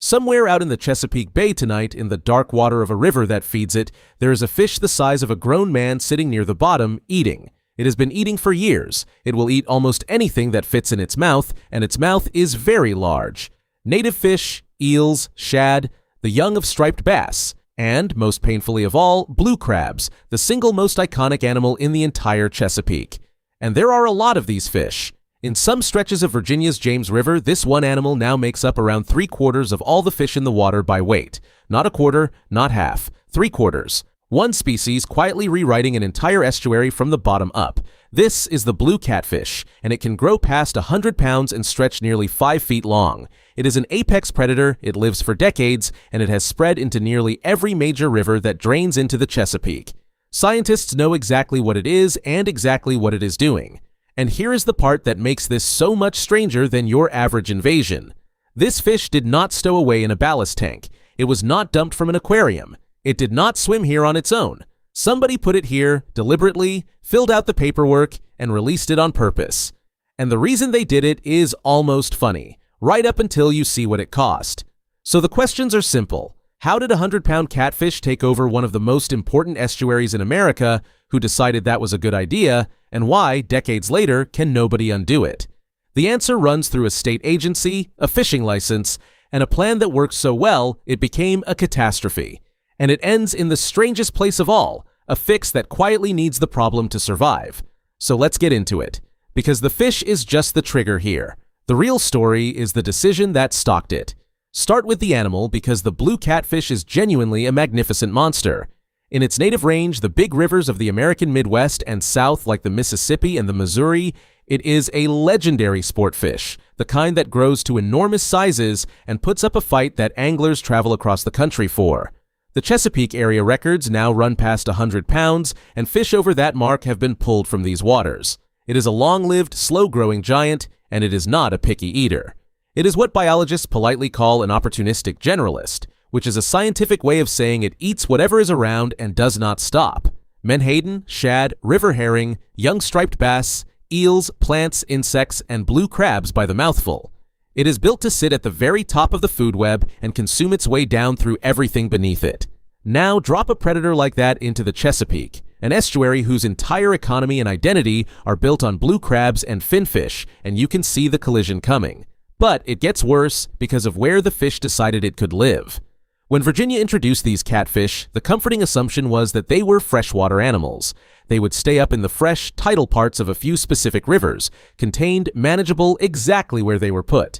Somewhere out in the Chesapeake Bay tonight, in the dark water of a river that feeds it, there is a fish the size of a grown man sitting near the bottom, eating. It has been eating for years. It will eat almost anything that fits in its mouth, and its mouth is very large. Native fish, eels, shad, the young of striped bass, and, most painfully of all, blue crabs, the single most iconic animal in the entire Chesapeake. And there are a lot of these fish. In some stretches of Virginia's James River, this one animal now makes up around 3/4 of all the fish in the water by weight. Not a quarter, not half, 3/4. One species quietly rewriting an entire estuary from the bottom up. This is the blue catfish, and it can grow past 100 pounds and stretch nearly 5 feet long. It is an apex predator, it lives for decades, and it has spread into nearly every major river that drains into the Chesapeake. Scientists know exactly what it is and exactly what it is doing. And here is the part that makes this so much stranger than your average invasion. This fish did not stow away in a ballast tank. It was not dumped from an aquarium. It did not swim here on its own. Somebody put it here, deliberately, filled out the paperwork, and released it on purpose. And the reason they did it is almost funny, right up until you see what it cost. So the questions are simple. How did a 100-pound catfish take over one of the most important estuaries in America? Who decided that was a good idea? And why, decades later, can nobody undo it? The answer runs through a state agency, a fishing license, and a plan that works so well it became a catastrophe. And it ends in the strangest place of all, a fix that quietly needs the problem to survive. So let's get into it. Because the fish is just the trigger here. The real story is the decision that stalked it. Start with the animal because the blue catfish is genuinely a magnificent monster. In its native range, the big rivers of the American Midwest and South like the Mississippi and the Missouri, it is a legendary sport fish, the kind that grows to enormous sizes and puts up a fight that anglers travel across the country for. The Chesapeake area records now run past 100 pounds, and fish over that mark have been pulled from these waters. It is a long-lived, slow-growing giant, and it is not a picky eater. It is what biologists politely call an opportunistic generalist, which is a scientific way of saying it eats whatever is around and does not stop. Menhaden, shad, river herring, young striped bass, eels, plants, insects, and blue crabs by the mouthful. It is built to sit at the very top of the food web and consume its way down through everything beneath it. Now drop a predator like that into the Chesapeake, an estuary whose entire economy and identity are built on blue crabs and finfish, and you can see the collision coming. But it gets worse because of where the fish decided it could live. When Virginia introduced these catfish, the comforting assumption was that they were freshwater animals. They would stay up in the fresh, tidal parts of a few specific rivers, contained, manageable, exactly where they were put.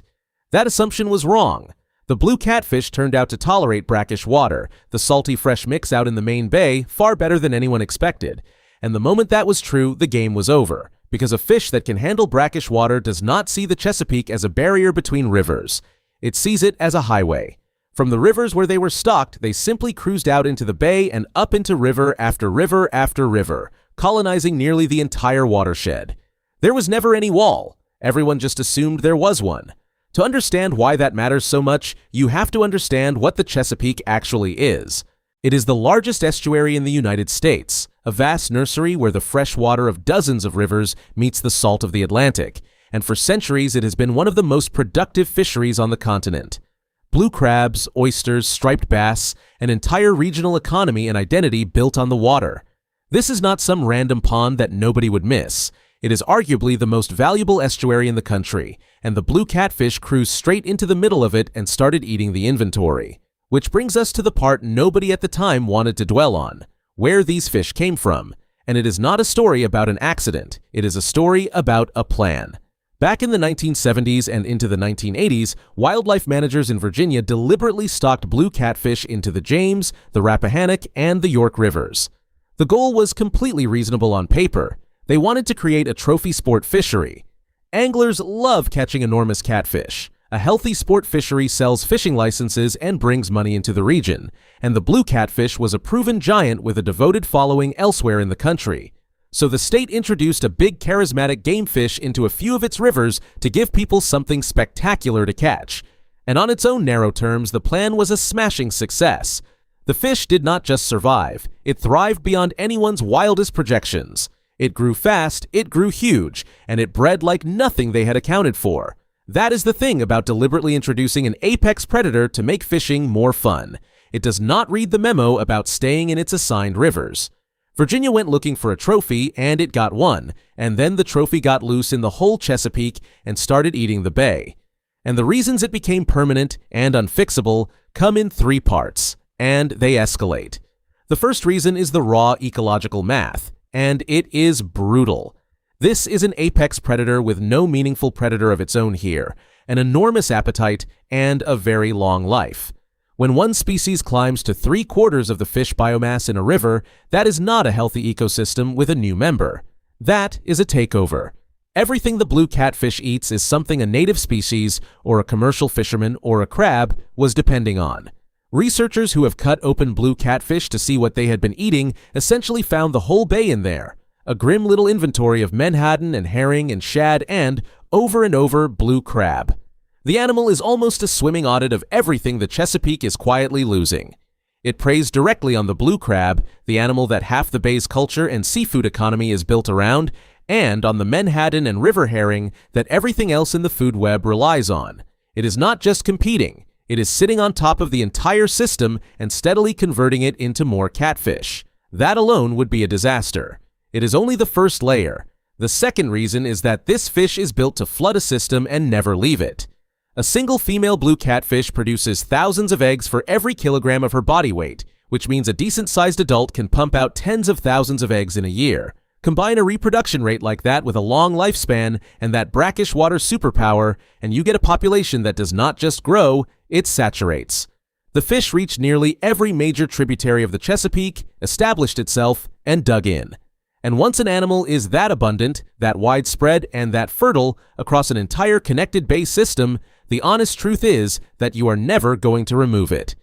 That assumption was wrong. The blue catfish turned out to tolerate brackish water, the salty fresh mix out in the main bay, far better than anyone expected. And the moment that was true, the game was over, because a fish that can handle brackish water does not see the Chesapeake as a barrier between rivers. It sees it as a highway. From the rivers where they were stocked, they simply cruised out into the bay and up into river after river after river, colonizing nearly the entire watershed. There was never any wall. Everyone just assumed there was one. To understand why that matters so much, you have to understand what the Chesapeake actually is. It is the largest estuary in the United States, a vast nursery where the fresh water of dozens of rivers meets the salt of the Atlantic, and for centuries it has been one of the most productive fisheries on the continent. Blue crabs, oysters, striped bass, an entire regional economy and identity built on the water. This is not some random pond that nobody would miss. It is arguably the most valuable estuary in the country, and the blue catfish cruised straight into the middle of it and started eating the inventory. Which brings us to the part nobody at the time wanted to dwell on, where these fish came from. And it is not a story about an accident, it is a story about a plan. Back in the 1970s and into the 1980s, wildlife managers in Virginia deliberately stocked blue catfish into the James, the Rappahannock, and the York rivers. The goal was completely reasonable on paper. They wanted to create a trophy sport fishery. Anglers love catching enormous catfish. A healthy sport fishery sells fishing licenses and brings money into the region, and the blue catfish was a proven giant with a devoted following elsewhere in the country. So the state introduced a big charismatic game fish into a few of its rivers to give people something spectacular to catch. And on its own narrow terms, the plan was a smashing success. The fish did not just survive, it thrived beyond anyone's wildest projections. It grew fast, it grew huge, and it bred like nothing they had accounted for. That is the thing about deliberately introducing an apex predator to make fishing more fun. It does not read the memo about staying in its assigned rivers. Virginia went looking for a trophy, and it got one, and then the trophy got loose in the whole Chesapeake and started eating the bay. And the reasons it became permanent and unfixable come in three parts, and they escalate. The first reason is the raw ecological math, and it is brutal. This is an apex predator with no meaningful predator of its own here, an enormous appetite, and a very long life. When one species climbs to 3/4 of the fish biomass in a river, that is not a healthy ecosystem with a new member. That is a takeover. Everything the blue catfish eats is something a native species, or a commercial fisherman, or a crab was depending on. Researchers who have cut open blue catfish to see what they had been eating essentially found the whole bay in there, a grim little inventory of menhaden and herring and shad and over, blue crab. The animal is almost a swimming audit of everything the Chesapeake is quietly losing. It preys directly on the blue crab, the animal that half the bay's culture and seafood economy is built around, and on the menhaden and river herring that everything else in the food web relies on. It is not just competing, it is sitting on top of the entire system and steadily converting it into more catfish. That alone would be a disaster. It is only the first layer. The second reason is that this fish is built to flood a system and never leave it. A single female blue catfish produces thousands of eggs for every kilogram of her body weight, which means a decent-sized adult can pump out tens of thousands of eggs in a year. Combine a reproduction rate like that with a long lifespan and that brackish water superpower, and you get a population that does not just grow, it saturates. The fish reached nearly every major tributary of the Chesapeake, established itself, and dug in. And once an animal is that abundant, that widespread, and that fertile across an entire connected bay system, the honest truth is that you are never going to remove it.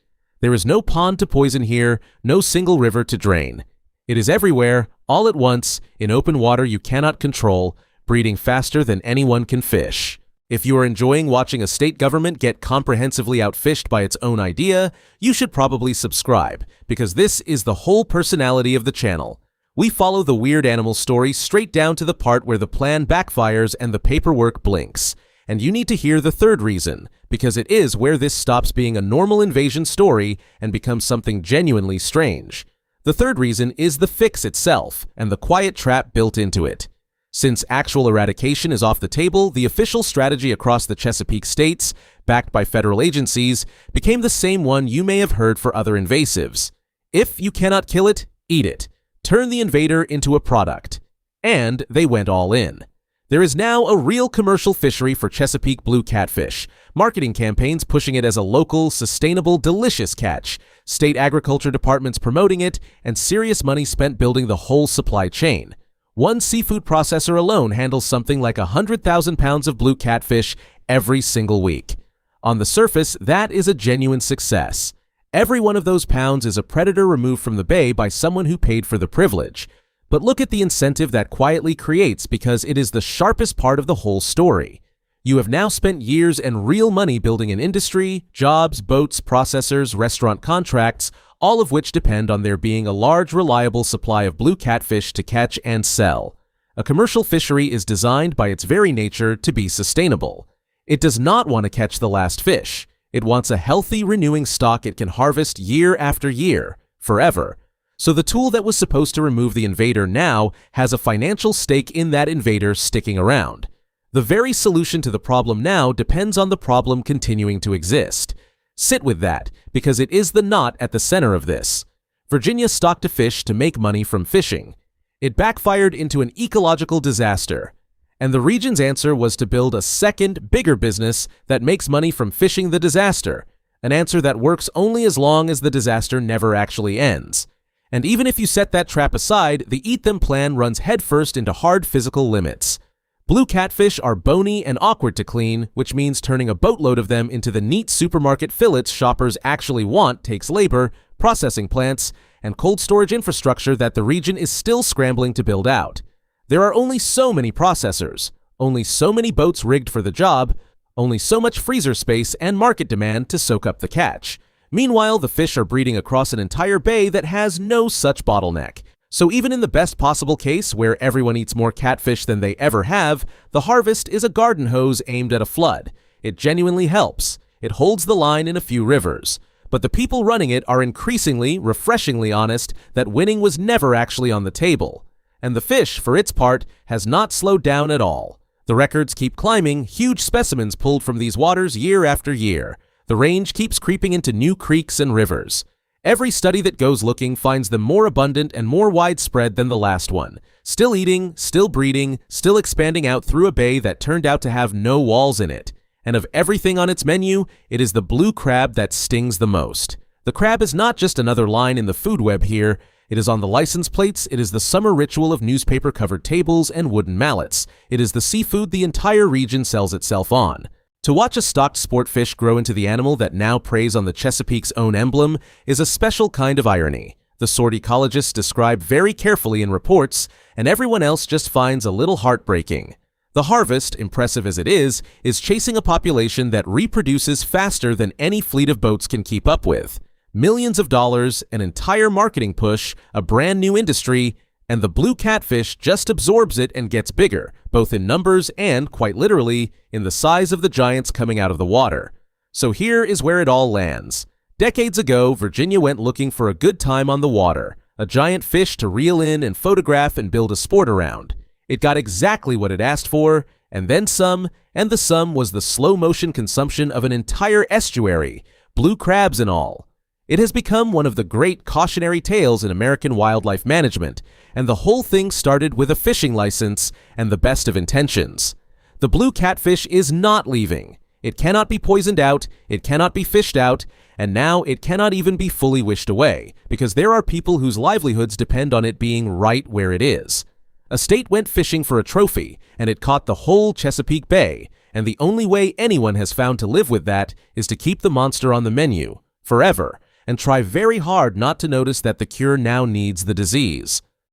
There is no pond to poison here, no single river to drain. It is everywhere, all at once, in open water you cannot control, breeding faster than anyone can fish. If you are enjoying watching a state government get comprehensively outfished by its own idea, you should probably subscribe, because this is the whole personality of the channel. We follow the weird animal story straight down to the part where the plan backfires and the paperwork blinks. And you need to hear the third reason, because it is where this stops being a normal invasion story and becomes something genuinely strange. The third reason is the fix itself and the quiet trap built into it. Since actual eradication is off the table, the official strategy across the Chesapeake states, backed by federal agencies, became the same one you may have heard for other invasives. If you cannot kill it, eat it. Turn the invader into a product. And they went all in. There is now a real commercial fishery for Chesapeake blue catfish, marketing campaigns pushing it as a local, sustainable, delicious catch, state agriculture departments promoting it, and serious money spent building the whole supply chain. One seafood processor alone handles something like 100,000 pounds of blue catfish every single week. On the surface, that is a genuine success. Every one of those pounds is a predator removed from the bay by someone who paid for the privilege. But look at the incentive that quietly creates because it is the sharpest part of the whole story. You have now spent years and real money building an industry, jobs, boats, processors, restaurant contracts, all of which depend on there being a large, reliable supply of blue catfish to catch and sell. A commercial fishery is designed by its very nature to be sustainable. It does not want to catch the last fish. It wants a healthy, renewing stock it can harvest year after year, forever. So the tool that was supposed to remove the invader now has a financial stake in that invader sticking around. The very solution to the problem now depends on the problem continuing to exist. Sit with that, because it is the knot at the center of this. Virginia stocked a fish to make money from fishing. It backfired into an ecological disaster. And the region's answer was to build a second, bigger business that makes money from fishing the disaster, an answer that works only as long as the disaster never actually ends. And even if you set that trap aside, the Eat Them plan runs headfirst into hard physical limits. Blue catfish are bony and awkward to clean, which means turning a boatload of them into the neat supermarket fillets shoppers actually want takes labor, processing plants, and cold storage infrastructure that the region is still scrambling to build out. There are only so many processors, only so many boats rigged for the job, only so much freezer space and market demand to soak up the catch. Meanwhile, the fish are breeding across an entire bay that has no such bottleneck. So even in the best possible case, where everyone eats more catfish than they ever have, the harvest is a garden hose aimed at a flood. It genuinely helps. It holds the line in a few rivers. But the people running it are increasingly, refreshingly honest that winning was never actually on the table. And the fish, for its part, has not slowed down at all. The records keep climbing, huge specimens pulled from these waters year after year. The range keeps creeping into new creeks and rivers. Every study that goes looking finds them more abundant and more widespread than the last one. Still eating, still breeding, still expanding out through a bay that turned out to have no walls in it. And of everything on its menu, it is the blue crab that stings the most. The crab is not just another line in the food web here. It is on the license plates, it is the summer ritual of newspaper-covered tables and wooden mallets. It is the seafood the entire region sells itself on. To watch a stocked sport fish grow into the animal that now preys on the Chesapeake's own emblem is a special kind of irony. The sword ecologists describe very carefully in reports, and everyone else just finds a little heartbreaking. The harvest, impressive as it is chasing a population that reproduces faster than any fleet of boats can keep up with. Millions of dollars, an entire marketing push, a brand new industry, and the blue catfish just absorbs it and gets bigger, both in numbers and, quite literally, in the size of the giants coming out of the water. So here is where it all lands. Decades ago, Virginia went looking for a good time on the water, a giant fish to reel in and photograph and build a sport around. It got exactly what it asked for, and then some, and the sum was the slow-motion consumption of an entire estuary, blue crabs and all. It has become one of the great cautionary tales in American wildlife management, and the whole thing started with a fishing license and the best of intentions. The blue catfish is not leaving. It cannot be poisoned out, it cannot be fished out, and now it cannot even be fully wished away, because there are people whose livelihoods depend on it being right where it is. A state went fishing for a trophy, and it caught the whole Chesapeake Bay, and the only way anyone has found to live with that is to keep the monster on the menu, forever, and try very hard not to notice that the cure now needs the disease.